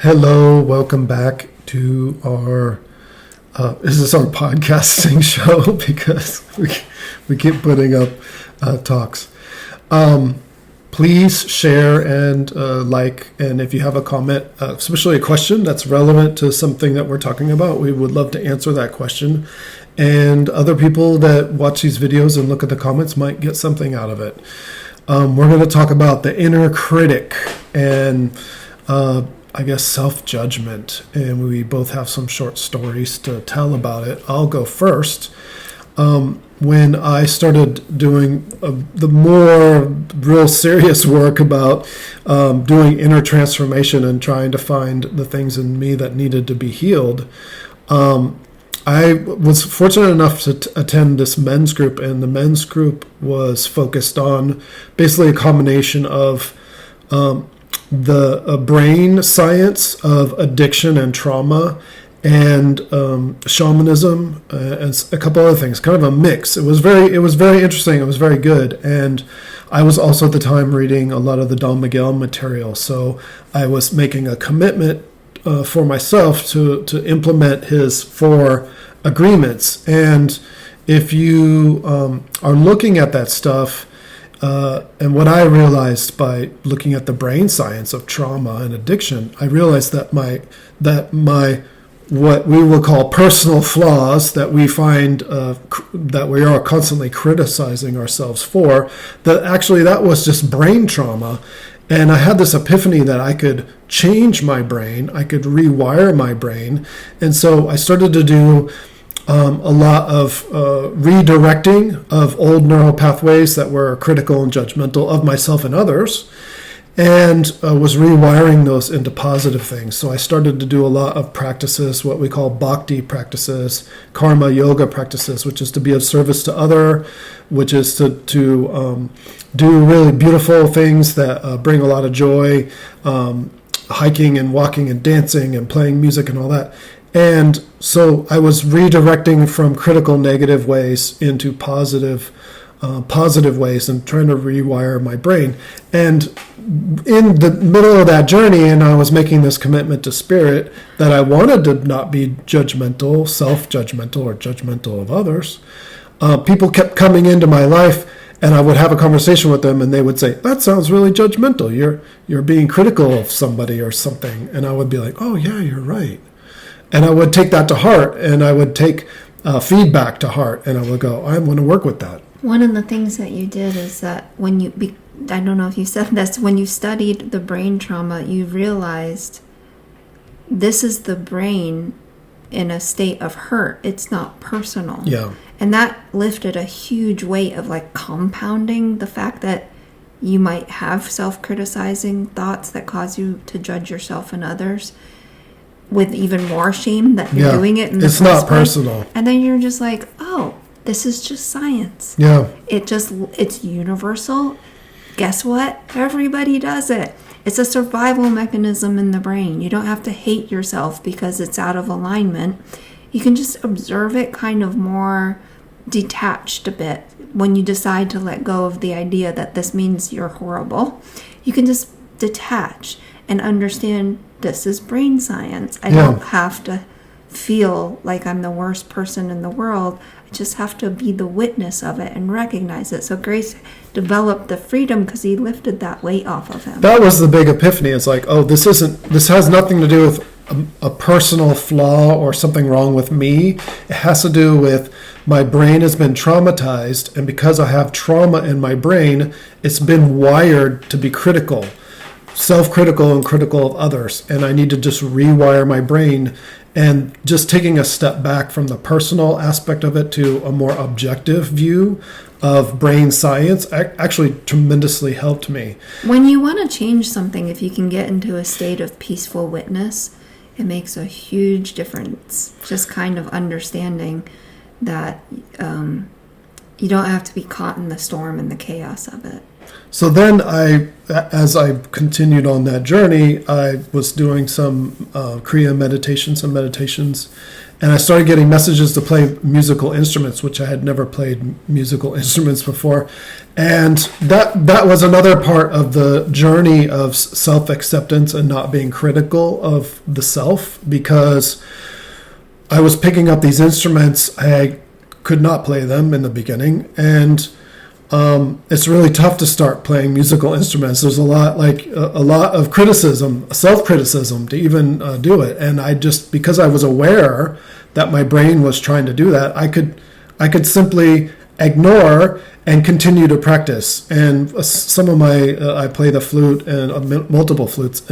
Hello, welcome back to our, is this our podcasting show? Because we keep putting up talks. Please share and like, and if you have a comment, especially a question that's relevant to something that we're talking about, we would love to answer that question. And other people that watch these videos and look at the comments might get something out of it. We're going to talk about the inner critic and I guess self-judgment, and we both have some short stories to tell about it. I'll go first. When I started doing the more real serious work about doing inner transformation and trying to find the things in me that needed to be healed, I was fortunate enough to attend this men's group, and the men's group was focused on basically a combination of the brain science of addiction and trauma and shamanism and a couple other things, kind of a mix. It was very interesting. It was very good. And I was also at the time reading a lot of the Don Miguel material. So I was making a commitment for myself to implement his 4 agreements. And if you are looking at that stuff, and what I realized by looking at the brain science of trauma and addiction, I realized that my what we will call personal flaws that we find that we are constantly criticizing ourselves for, that was just brain trauma. And I had this epiphany that I could change my brain, I could rewire my brain. And so I started to do a lot of redirecting of old neural pathways that were critical and judgmental of myself and others, and was rewiring those into positive things. So I started to do a lot of practices, what we call bhakti practices, karma yoga practices, which is to be of service to other, which is to do really beautiful things that bring a lot of joy, hiking and walking and dancing and playing music and all that. And so I was redirecting from critical negative ways into positive ways and trying to rewire my brain. And in the middle of that journey, and I was making this commitment to spirit that I wanted to not be judgmental, self-judgmental, or judgmental of others, people kept coming into my life, and I would have a conversation with them, and they would say, "That sounds really judgmental. You're being critical of somebody or something." And I would be like, "Oh yeah, you're right." And I would take that to heart, and I would take feedback to heart, and I would go, I want to work with that. One of the things that you did is that I don't know if you said this, when you studied the brain trauma, you realized this is the brain in a state of hurt. It's not personal. Yeah. And that lifted a huge weight of compounding the fact that you might have self-criticizing thoughts that cause you to judge yourself and others, with even more shame that you're doing it in the first place. It's not personal. And then you're just like, oh, this is just science. Yeah. It's universal. Guess what? Everybody does it. It's a survival mechanism in the brain. You don't have to hate yourself because it's out of alignment. You can just observe it kind of more detached a bit. When you decide to let go of the idea that this means you're horrible, you can just detach and understand this is brain science. I don't have to feel like I'm the worst person in the world. I just have to be the witness of it and recognize it. So Grace developed the freedom because he lifted that weight off of him. That was the big epiphany. It's like, oh, this has nothing to do with a personal flaw or something wrong with me. It has to do with my brain has been traumatized, and because I have trauma in my brain, it's been wired to be critical, self-critical and critical of others, and I need to just rewire my brain. And just taking a step back from the personal aspect of it to a more objective view of brain science actually tremendously helped me. When you want to change something, if you can get into a state of peaceful witness, it makes a huge difference. Just kind of understanding that you don't have to be caught in the storm and the chaos of it. So then as I continued on that journey, I was doing some Kriya meditations, And I started getting messages to play musical instruments, which I had never played musical instruments before. And that was another part of the journey of self-acceptance and not being critical of the self, because I was picking up these instruments. I could not play them in the beginning. And it's really tough to start playing musical instruments. There's a lot of criticism, self-criticism to even do it. And because I was aware that my brain was trying to do that, I could simply ignore and continue to practice. And some of I play the flute and multiple flutes,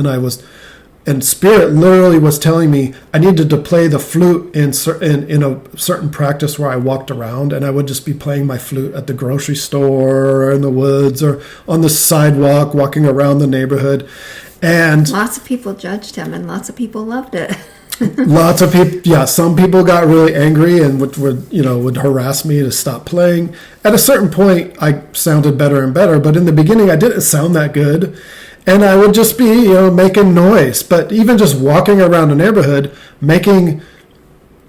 and Spirit literally was telling me I needed to play the flute in a certain practice where I walked around, and I would just be playing my flute at the grocery store or in the woods or on the sidewalk, walking around the neighborhood. And lots of people judged him, and lots of people loved it. Lots of people, yeah. Some people got really angry and would harass me to stop playing. At a certain point, I sounded better and better, but in the beginning, I didn't sound that good, and I would just be making noise. But even just walking around the neighborhood making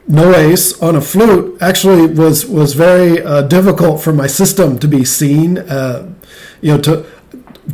noise on a flute actually was very difficult for my system to be seen.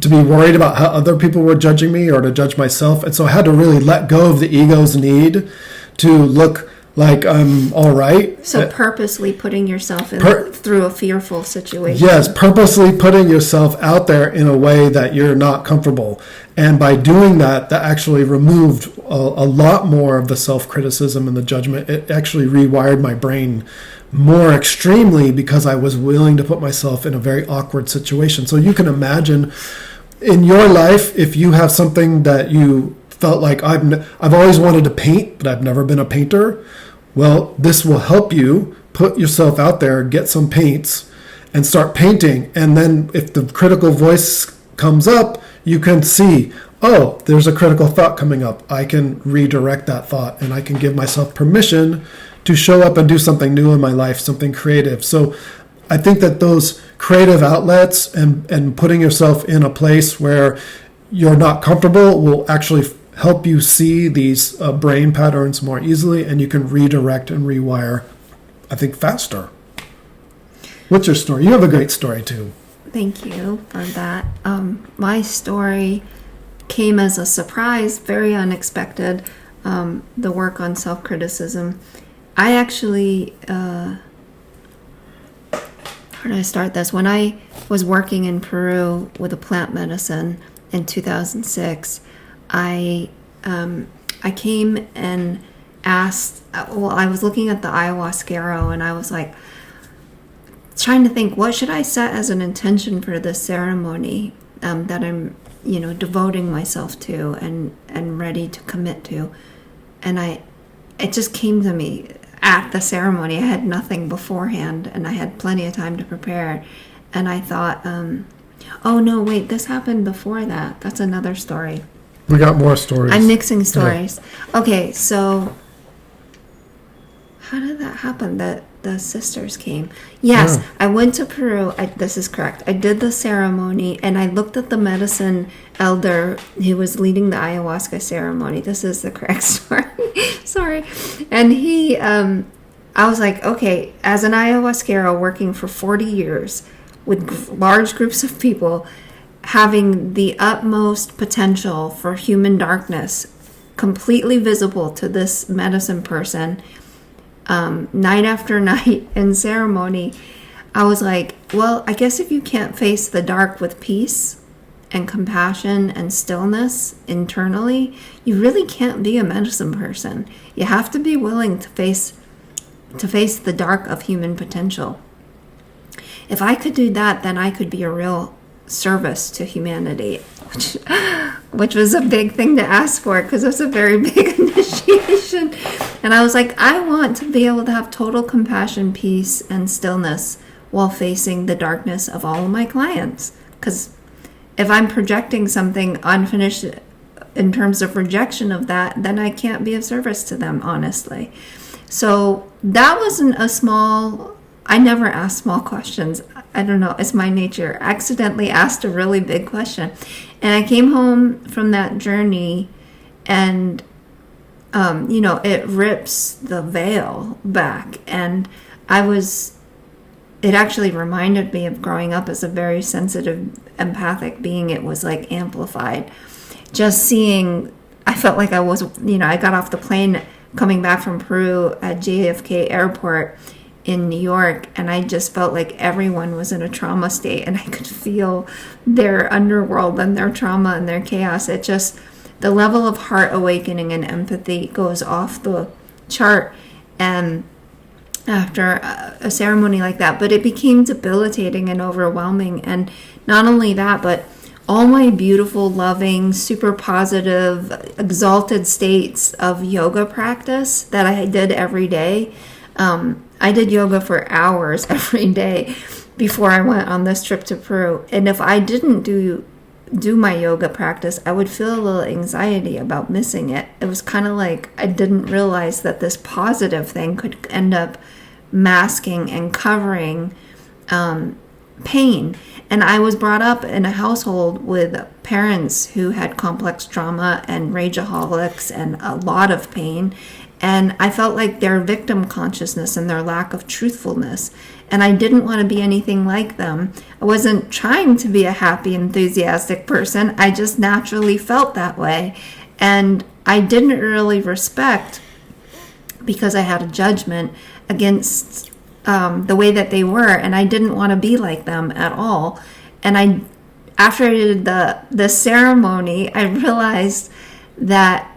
To be worried about how other people were judging me or to judge myself. And so I had to really let go of the ego's need to look like I'm all right. So purposely putting yourself through a fearful situation. Yes, purposely putting yourself out there in a way that you're not comfortable. And by doing that actually removed a lot more of the self-criticism and the judgment. It actually rewired my brain more extremely because I was willing to put myself in a very awkward situation. So you can imagine in your life, if you have something that you felt like I've always wanted to paint, but I've never been a painter. Well, this will help you put yourself out there, get some paints, and start painting. And then if the critical voice comes up, you can see, oh, there's a critical thought coming up. I can redirect that thought, and I can give myself permission to show up and do something new in my life, something creative. So I think that those creative outlets and putting yourself in a place where you're not comfortable will actually help you see these brain patterns more easily, and you can redirect and rewire, I think, faster. What's your story? You have a great story too. Thank you for that. My story came as a surprise, very unexpected, the work on self-criticism. I actually, how did I start this? When I was working in Peru with a plant medicine in 2006, I came and asked, I was looking at the ayahuasquero, and I was like, trying to think, what should I set as an intention for this ceremony that I'm, devoting myself to and ready to commit to. And it just came to me at the ceremony. I had nothing beforehand, and I had plenty of time to prepare. And I thought, oh no, wait, this happened before that. That's another story. We got more stories. I'm mixing stories. Yeah. Okay, so how did that happen? That the sisters came. Yes, yeah. I went to Peru. This is correct. I did the ceremony, and I looked at the medicine elder who was leading the ayahuasca ceremony. This is the correct story. Sorry. And he, I was like, okay, as an ayahuasquero working for 40 years with large groups of people, having the utmost potential for human darkness completely visible to this medicine person, night after night in ceremony, I was like, well, I guess if you can't face the dark with peace and compassion and stillness internally, you really can't be a medicine person. You have to be willing to face the dark of human potential. If I could do that, then I could be a real service to humanity, which was a big thing to ask for because it was a very big initiation. And I was like, I want to be able to have total compassion, peace, and stillness while facing the darkness of all of my clients. Because if I'm projecting something unfinished in terms of rejection of that, then I can't be of service to them, honestly. So that wasn't I never ask small questions. I don't know, it's my nature. I accidentally asked a really big question. And I came home from that journey, and it rips the veil back. And it actually reminded me of growing up as a very sensitive, empathic being. It was like amplified. Just seeing, I felt like I was, I got off the plane coming back from Peru at JFK Airport in New York, and I just felt like everyone was in a trauma state, and I could feel their underworld and their trauma and their chaos. It just, the level of heart awakening and empathy goes off the chart. And after a ceremony like that, but it became debilitating and overwhelming. And not only that, but all my beautiful, loving, super positive, exalted states of yoga practice that I did every day. I did yoga for hours every day before I went on this trip to Peru. And if I didn't do my yoga practice, I would feel a little anxiety about missing it. It was kind of like I didn't realize that this positive thing could end up masking and covering pain. And I was brought up in a household with parents who had complex trauma and rageaholics and a lot of pain. And I felt like their victim consciousness and their lack of truthfulness. And I didn't want to be anything like them. I wasn't trying to be a happy, enthusiastic person. I just naturally felt that way. And I didn't really respect, because I had a judgment against the way that they were. And I didn't want to be like them at all. And after I did the ceremony, I realized that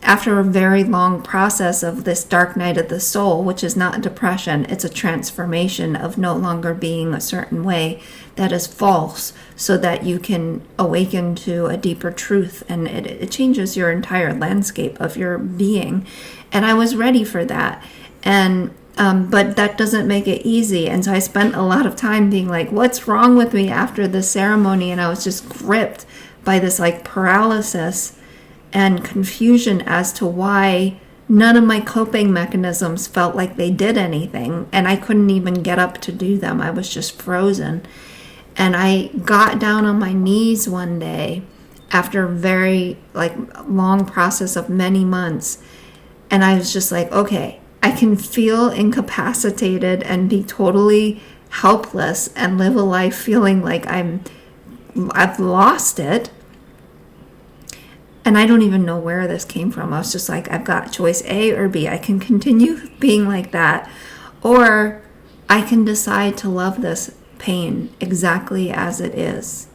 after a very long process of this dark night of the soul, which is not depression, it's a transformation of no longer being a certain way that is false, so that you can awaken to a deeper truth, and it changes your entire landscape of your being. And I was ready for that. And but that doesn't make it easy. And so I spent a lot of time being like, what's wrong with me after the ceremony? And I was just gripped by this like paralysis and confusion as to why none of my coping mechanisms felt like they did anything. And I couldn't even get up to do them. I was just frozen. And I got down on my knees one day after a very long process of many months. And I was just like, okay, I can feel incapacitated and be totally helpless and live a life feeling like I've lost it. And I don't even know where this came from. I was just like, I've got choice A or B. I can continue being like that, or I can decide to love this pain exactly as it is.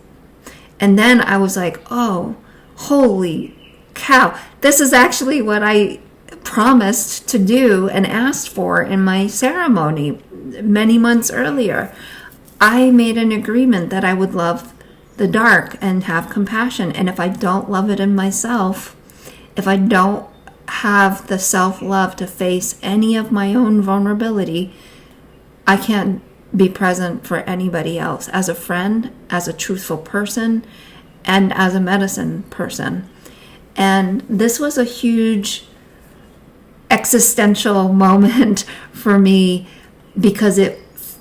And then I was like, oh, holy cow. This is actually what I promised to do and asked for in my ceremony many months earlier. I made an agreement that I would love the dark and have compassion. And if I don't love it in myself, if I don't have the self-love to face any of my own vulnerability, I can't be present for anybody else, as a friend, as a truthful person, and as a medicine person. And this was a huge existential moment for me, because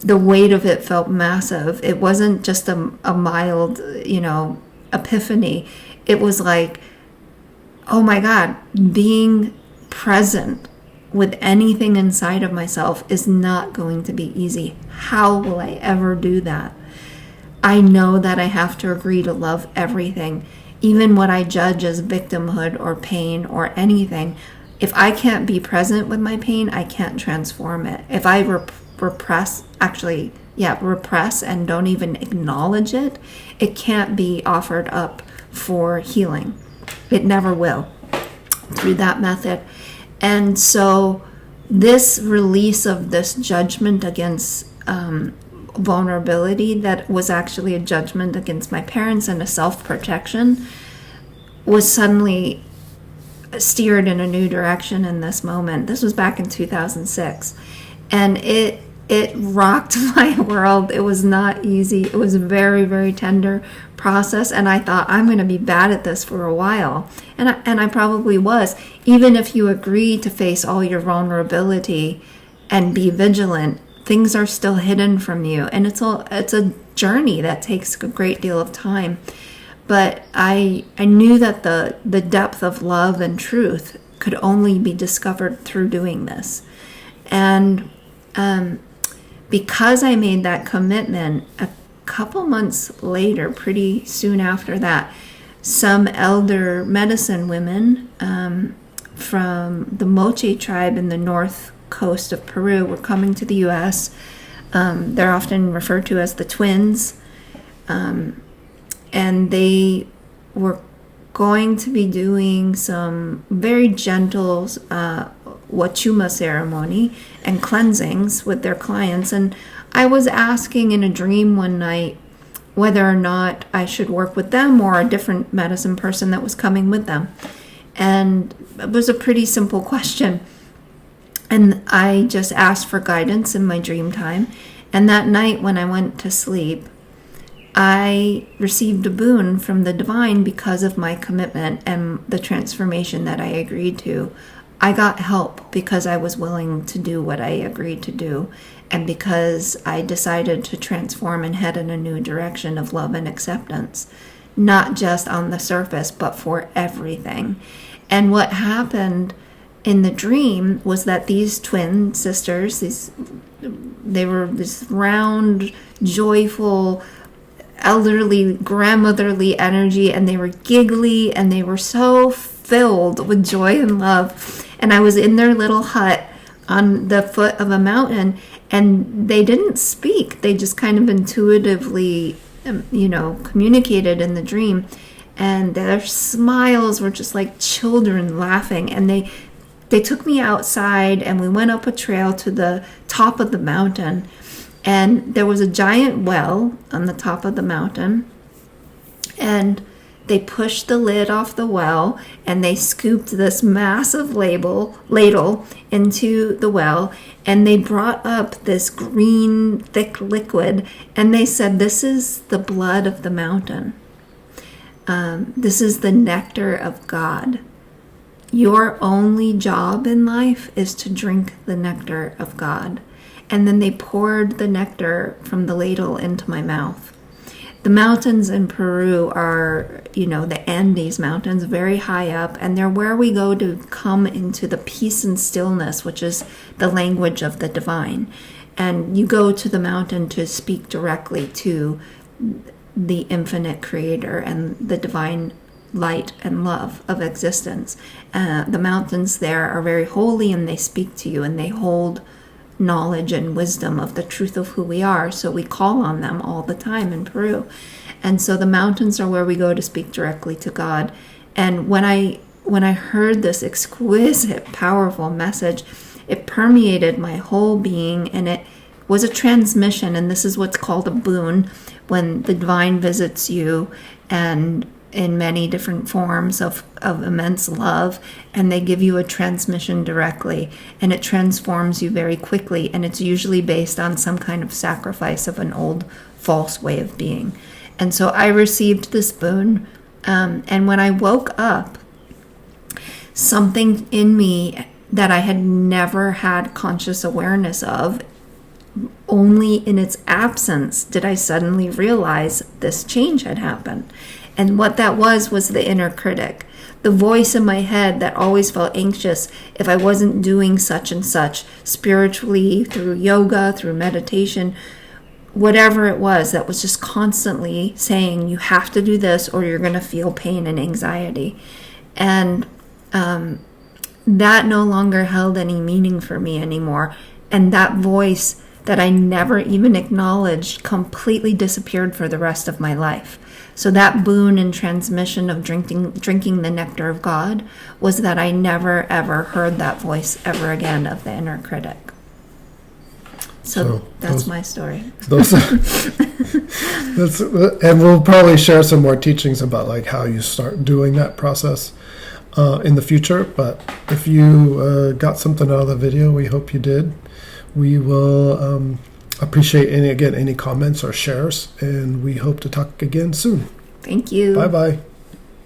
the weight of it felt massive. It wasn't just a mild, epiphany. It was like, oh my God, being present with anything inside of myself is not going to be easy. How will I ever do that? I know that I have to agree to love everything, even what I judge as victimhood or pain or anything. If I can't be present with my pain, I can't transform it. If I repress and don't even acknowledge it, it can't be offered up for healing. It never will through that method. And so this release of this judgment against vulnerability, that was actually a judgment against my parents and a self-protection, was suddenly steered in a new direction in this moment. This was back in 2006. And it rocked my world. It was not easy. It was a very, very tender process. And I thought, I'm going to be bad at this for a while. And I probably was. Even if you agree to face all your vulnerability and be vigilant, things are still hidden from you. And it's a journey that takes a great deal of time. But I knew that the depth of love and truth could only be discovered through doing this. And because I made that commitment, a couple months later, pretty soon after that, some elder medicine women from the Moche tribe in the north coast of Peru were coming to the U.S. They're often referred to as the twins. And they were going to be doing some very gentle wachuma ceremony and cleansings with their clients. And I was asking in a dream one night whether or not I should work with them or a different medicine person that was coming with them. And it was a pretty simple question. And I just asked for guidance in my dream time. And that night when I went to sleep, I received a boon from the divine because of my commitment and the transformation that I agreed to. I got help because I was willing to do what I agreed to do, and because I decided to transform and head in a new direction of love and acceptance, not just on the surface, but for everything. And what happened in the dream was that these twin sisters, they were this round, joyful, elderly, grandmotherly energy, and they were giggly, and they were so filled with joy and love. And I was in their little hut on the foot of a mountain, and they didn't speak. They just kind of intuitively, communicated in the dream. And their smiles were just like children laughing. And they took me outside, and we went up a trail to the top of the mountain. And there was a giant well on the top of the mountain, and they pushed the lid off the well, and they scooped this massive ladle into the well, and they brought up this green, thick liquid, and they said, "This is the blood of the mountain. This is the nectar of God. Your only job in life is to drink the nectar of God." And then they poured the nectar from the ladle into my mouth. The mountains in Peru are, the Andes Mountains, very high up, and they're where we go to come into the peace and stillness, which is the language of the divine. And you go to the mountain to speak directly to the infinite creator and the divine light and love of existence. The mountains there are very holy, and they speak to you, and they hold knowledge and wisdom of the truth of who we are. So we call on them all the time in Peru. And so the mountains are where we go to speak directly to God. And when I heard this exquisite, powerful message, it permeated my whole being, and it was a transmission. And this is what's called a boon, when the divine visits you, and in many different forms of immense love, and they give you a transmission directly, and it transforms you very quickly, and it's usually based on some kind of sacrifice of an old false way of being. And so I received this boon, and when I woke up, something in me that I had never had conscious awareness of, only in its absence did I suddenly realize this change had happened. And what that was the inner critic, the voice in my head that always felt anxious if I wasn't doing such and such spiritually, through yoga, through meditation, whatever it was, that was just constantly saying, you have to do this or you're going to feel pain and anxiety. And that no longer held any meaning for me anymore. And that voice that I never even acknowledged completely disappeared for the rest of my life. So that boon and transmission of drinking the nectar of God was that I never ever heard that voice ever again of the inner critic. So that's my story. And we'll probably share some more teachings about like how you start doing that process in the future. But if you got something out of the video, we hope you did. We will appreciate any comments or shares, and we hope to talk again soon. Thank you. Bye-bye.